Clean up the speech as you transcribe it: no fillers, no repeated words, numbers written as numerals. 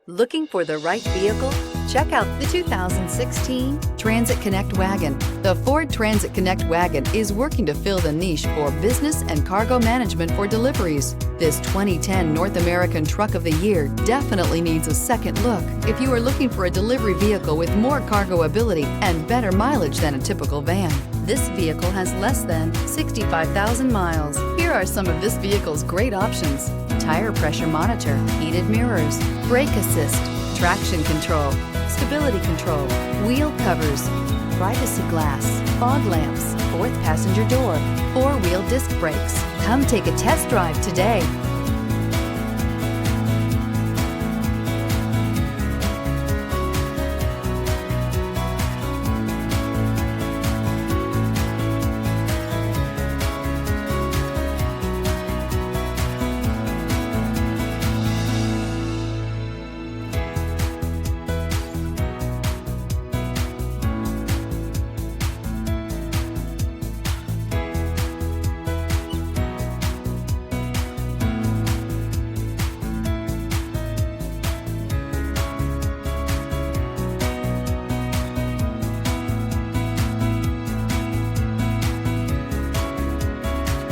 Looking for the right vehicle? Check out the 2016 Transit Connect Wagon. The Ford Transit Connect Wagon is working to fill the niche for business and cargo management for deliveries. This 2010 North American Truck of the Year definitely needs a second look if you are looking for a delivery vehicle with more cargo ability and better mileage than a typical van. This vehicle has less than 65,000 miles. Here are some of this vehicle's great options: tire pressure monitor, heated mirrors, brake assist, traction control, stability control, wheel covers, privacy glass, fog lamps, fourth passenger door, four-wheel disc brakes. Come take a test drive today.